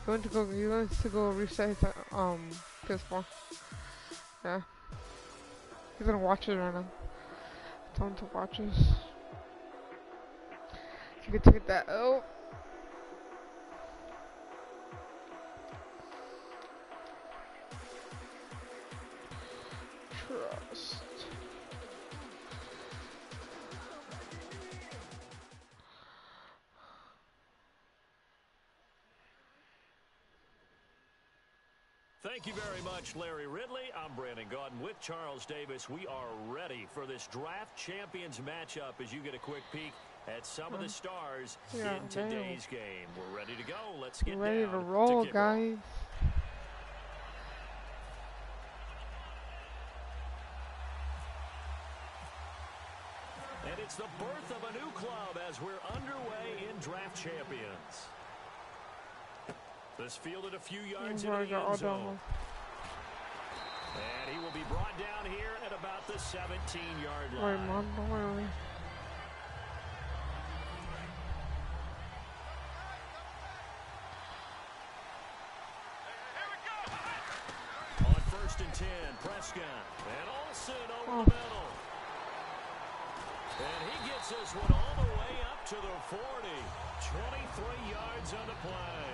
He wants to go reset his PS4. Yeah. He's gonna watch it right now. Tell him to watch us. So you can take that out. Trust. Thank you very much, Larry Ridley. I'm Brandon Gaudin with Charles Davis. We are ready for this Draft Champions matchup as you get a quick peek at some of the stars in today's game. We're ready to go. Let's get ready down to roll, to guys. And it's the birth of a new club as we're underway in Draft Champions. This fielded a few yards into the end zone. And he will be brought down here at about the 17-yard line. On 1st and 10, Prescott. And Olsen over the middle. And he gets this one all the way up to the 40. 23 yards on the play.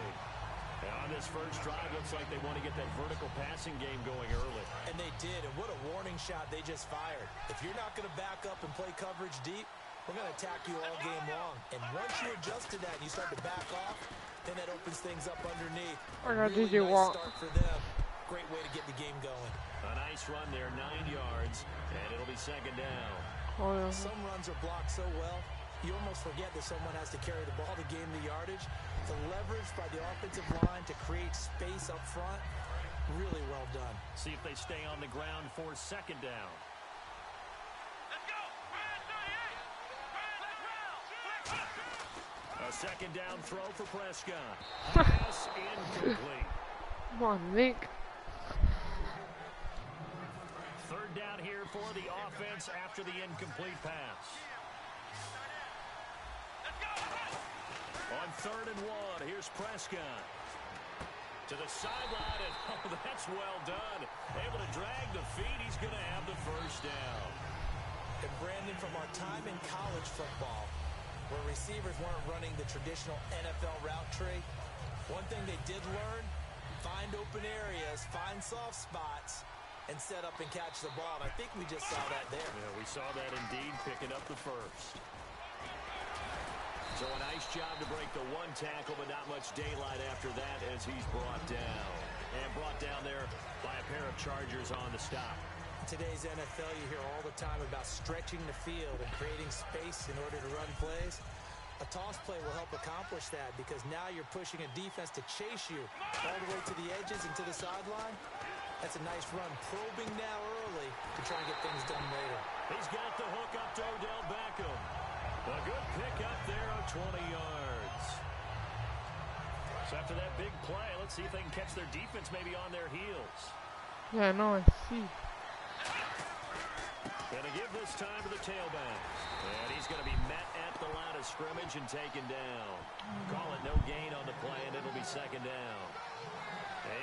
And on this first drive, looks like they want to get that vertical passing game going early. And they did, and what a warning shot they just fired. If you're not going to back up and play coverage deep, we're going to attack you all game long. And once you adjust to that and you start to back off, then that opens things up underneath. A really nice start for them. Great way to get the game going. A nice run there, 9 yards, and it'll be 2nd down. Some runs are blocked so well, you almost forget that someone has to carry the ball to gain the yardage. The leverage by the offensive line to create space up front, really well done. See if they stay on the ground for 2nd down. Let's go! A 2nd down throw for Prescott. Pass incomplete. Come on, Nick. 3rd down here for the offense after the incomplete pass. On 3rd and 1, here's Prescott. To the sideline, and oh, that's well done. Able to drag the feet, he's going to have the 1st down. And Brandon, from our time in college football, where receivers weren't running the traditional NFL route tree, one thing they did learn, find open areas, find soft spots, and set up and catch the ball. And I think we just saw that there. Yeah, we saw that indeed, picking up the 1st. So a nice job to break the 1 tackle, but not much daylight after that as he's brought down. And brought down there by a pair of Chargers on the stop. In today's NFL, you hear all the time about stretching the field and creating space in order to run plays. A toss play will help accomplish that because now you're pushing a defense to chase you all the way to the edges and to the sideline. That's a nice run, probing now early to try and get things done later. He's got the hook up to Odell Beckham. A good pick up there on 20 yards. So after that big play, let's see if they can catch their defense maybe on their heels. Yeah, no, I see. Gonna give this time to the tailback. And he's gonna be met at the line of scrimmage and taken down. Call it no gain on the play, and it'll be 2nd down.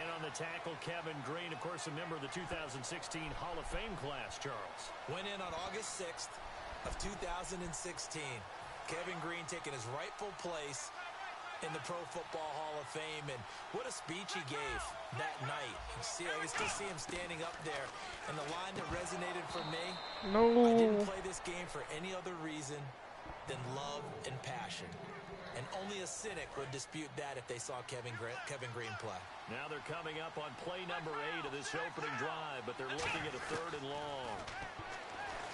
And on the tackle, Kevin Green, of course, a member of the 2016 Hall of Fame class, Charles. Went in on August 6th of 2016. Kevin Green taking his rightful place in the Pro Football Hall of Fame, and what a speech he gave that night. I can still see him standing up there, and the line that resonated for me, I didn't play this game for any other reason than love and passion. And only a cynic would dispute that if they saw Kevin Green play. Now they're coming up on play number 8 of this opening drive, but they're looking at a 3rd and long.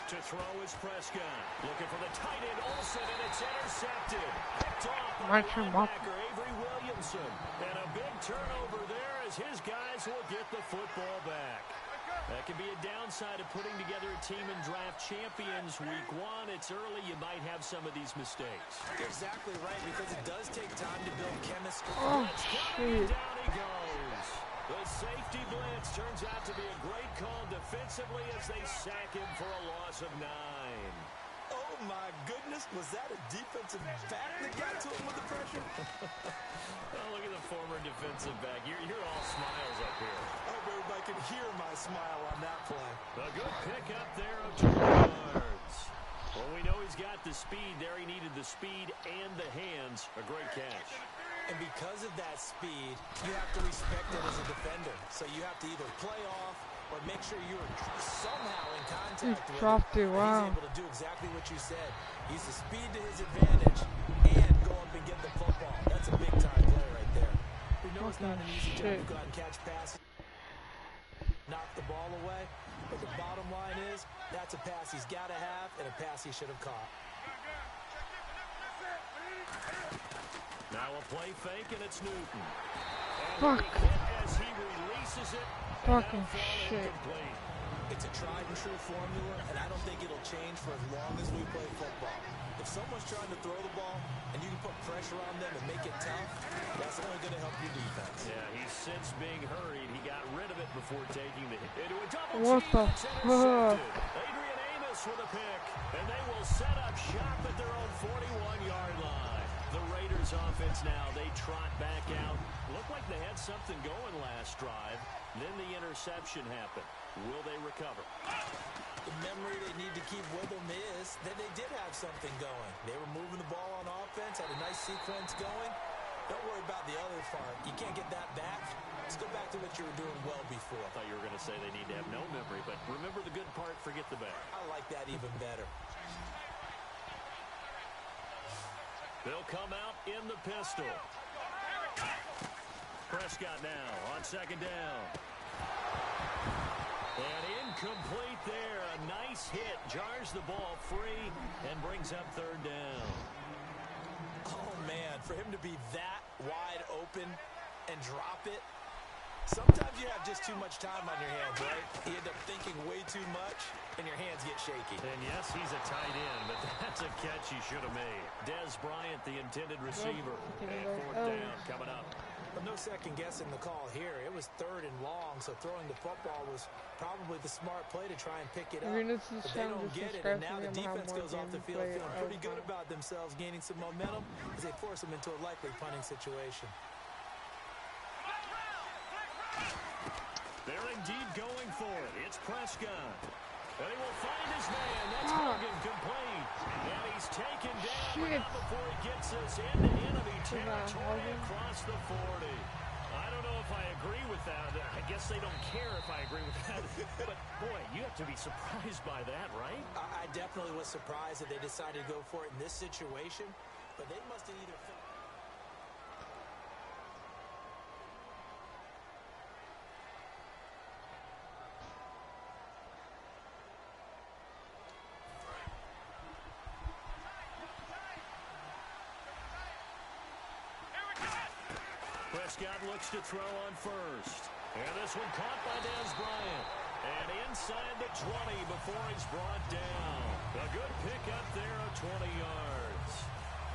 To throw is Prescott. Looking for the tight end Olsen, and it's intercepted. Picked off by linebacker Avery Williamson. And a big turnover there as his guys will get the football back. That can be a downside of putting together a team in Draft Champions Week 1. It's early. You might have some of these mistakes. You're exactly right, because it does take time to build chemistry. Oh, shit. Down he goes. The safety blitz turns out to be a great call defensively as they sack him for a loss of 9. Oh, Oh, my goodness. Was that a defensive back that got to him with the pressure? Oh, look at the former defensive back. You're all smiles up here. I hope everybody can hear my smile on that play. A good pick up there of 20 yards. Well, we know he's got the speed there. He needed the speed and the hands. A great catch. And because of that speed, you have to respect it as a defender. So you have to either play off or make sure you're somehow in contact with it. Wow. He's able to do exactly what you said. Use the speed to his advantage and go up and get the football. That's a big-time play right there. We know it's not an easy job to go out and catch passes, knock the ball away, but the bottom line is that's a pass he's got to have and a pass he should have caught. Now a play fake, and it's Newton. Fuck. As he releases it, Fucking shit. It's a tried and true formula, and I don't think it'll change for as long as we play football. If someone's trying to throw the ball and you can put pressure on them and make it tough, that's only going to help your defense. Yeah, he's since being hurried. He got rid of it before taking the hit. Into a double What team. the It's fuck? intercepted. Adrian Amos with a pick, and they will set up shop at their own 41-yard line. The Raiders offense now, they trot back out. Looked like they had something going last drive. Then the interception happened. Will they recover? The memory they need to keep with them is that they did have something going. They were moving the ball on offense, had a nice sequence going. Don't worry about the other part. You can't get that back. Let's go back to what you were doing well before. I thought you were going to say they need to have no memory, but remember the good part, forget the bad. I like that even better. They'll come out in the pistol. Prescott now on second down. And incomplete there. A nice hit. Jars the ball free and brings up third down. Oh, man, for him to be that wide open and drop it. Sometimes you have just too much time on your hands, right? You end up thinking way too much, and your hands get shaky. And yes, he's a tight end, but that's a catch he should have made. Des Bryant, the intended receiver. And fourth down coming up. But no second guessing the call here. It was third and long, so throwing the football was probably the smart play to try and pick it up. But they don't get it, and now the defense goes off the field feeling pretty good about themselves, gaining some momentum as they force them into a likely punting situation. They're indeed going for it. It's Prescott. And he will find his man. That's Hogan complete. And he's taken down now before he gets us into enemy territory across the 40. I don't know if I agree with that. I guess they don't care if I agree with that. But, boy, you have to be surprised by that, right? I definitely was surprised that they decided to go for it in this situation. But they must have either felt... Prescott looks to throw on first. And this one caught by Des Bryant. And inside the 20 before he's brought down. A good pick up there of 20 yards.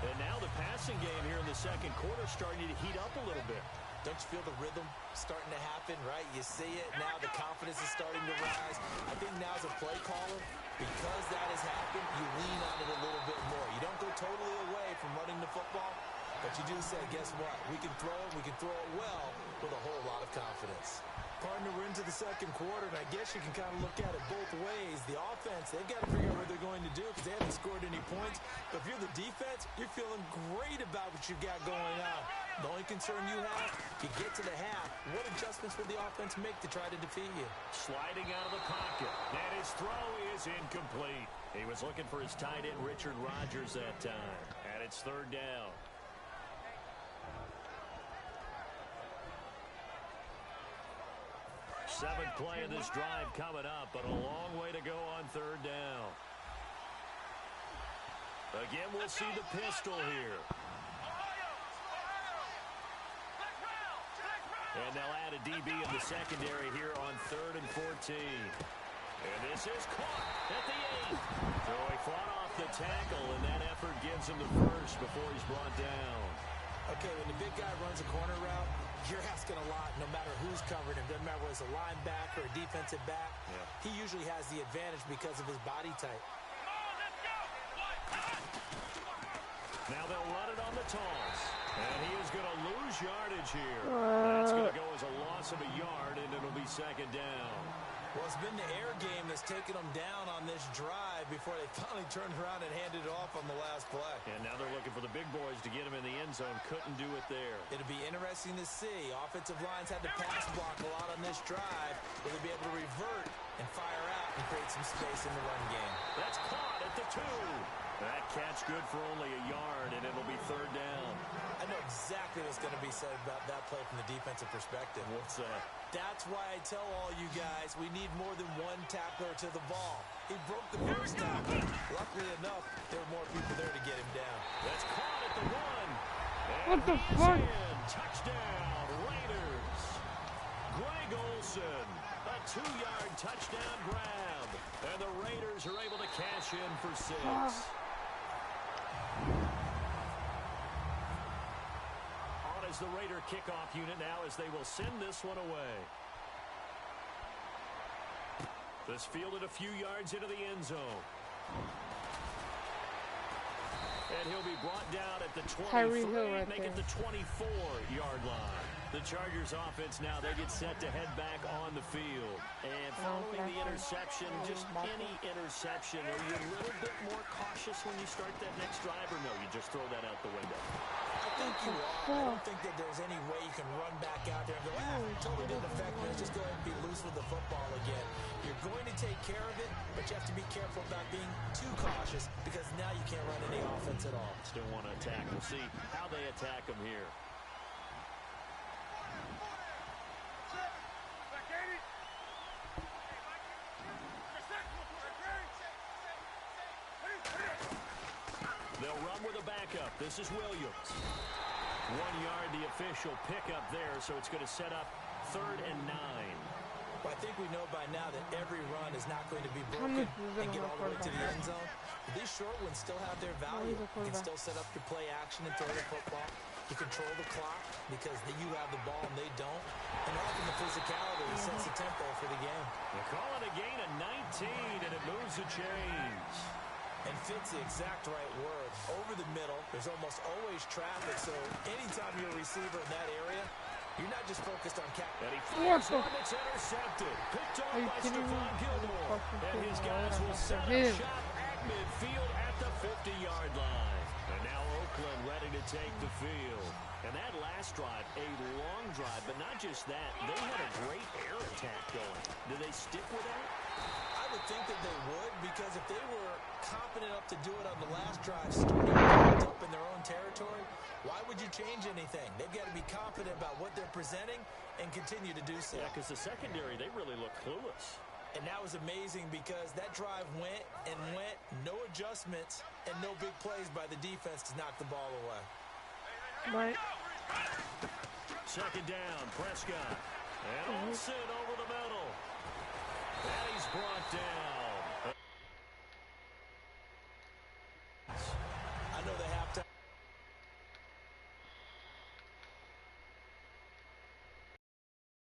And now the passing game here in the second quarter starting to heat up a little bit. Don't you feel the rhythm starting to happen, right? You see it now, the confidence is starting to rise. I think now as a play caller, because that has happened, you lean on it a little bit more. You don't go totally away from running the football, but you do say, guess what? We can throw it well with a whole lot of confidence. Partner, we're into the second quarter, and I guess you can kind of look at it both ways. The offense, they've got to figure out what they're going to do because they haven't scored any points. But if you're the defense, you're feeling great about what you've got going on. The only concern you have, you get to the half, what adjustments will the offense make to try to defeat you? Sliding out of the pocket, and his throw is incomplete. He was looking for his tight end, Richard Rodgers, that time. And it's third down. Seventh play of this drive coming up, but a long way to go on third down. Again, we'll see the pistol here. And they'll add a DB in the secondary here on 3rd and 14. And this is caught at the 8. So he fought off the tackle, and that effort gives him the first before he's brought down. Okay, when the big guy runs a corner route, you're asking a lot no matter who's covering him. Doesn't matter whether it's a linebacker or a defensive back. Yeah. He usually has the advantage because of his body type. Now they'll run it on the toss. And he is going to lose yardage here. That's going to go as a loss of a yard, and it'll be second down. Well, it's been the air game that's taken them down on this drive before they finally turned around and handed it off on the last play. And now they're looking for the big boys to get him in the end zone. Couldn't do it there. It'll be interesting to see. Offensive lines had to pass block a lot on this drive. Will they be able to revert and fire out and create some space in the run game? That's caught at the 2. That catch good for only a yard, and it'll be third down. I know exactly what's going to be said about that play from the defensive perspective. What's that? That's why I tell all you guys we need more than one tackler to the ball. He broke the first tackle. Luckily enough, there were more people there to get him down. That's caught at the 1. And What the he is fuck? in. Touchdown, Raiders. Greg Olsen, a 2-yard touchdown grab. And the Raiders are able to cash in for 6. On is the Raider kickoff unit now as they will send this one away. This fielded a few yards into the end zone. And he'll be brought down at the 23, make it the 24-yard line. The Chargers offense now, they get set to head back on the field. And following the interception, just any interception, are you a little bit more cautious when you start that next drive, or no, you just throw that out the window? I think you are. I don't think that there's any way you can run back out there and go, totally didn't affect me. Let's just go ahead and be loose with the football again. You're going to take care of it, but you have to be careful about being too cautious because now you can't run any offense at all. Still want to attack. We'll see how they attack them here. They'll run with a backup. This is Williams. 1 yard, the official pickup there, so it's going to set up 3rd and 9. Well, I think we know by now that every run is not going to be broken and get all the way to the end zone. But these short ones still have their value. You can still set up your play action and throw the football. You control the clock because you have the ball and they don't. And often the physicality sets the tempo for the game. They call it a gain of 19, and it moves the chains. And fits the exact right word. Over the middle, there's almost always traffic, so anytime you're a receiver in that area, you're not just focused on And he fires one that's intercepted. Picked off by Stephon Gilmore. And his guys will set up shop at midfield at the 50-yard line. And now Oakland ready to take the field. And that last drive, a long drive, but not just that. They had a great air attack going. Did they stick with that? I would think that they would, because if they were confident enough to do it on the last drive, starting up in their own territory, why would you change anything? They've got to be confident about what they're presenting and continue to do so. Yeah, because the secondary, they really look clueless. And that was amazing because that drive went and went, no adjustments, and no big plays by the defense to knock the ball away. Right. Second down, Prescott. And Olsen over the middle. And he's brought down.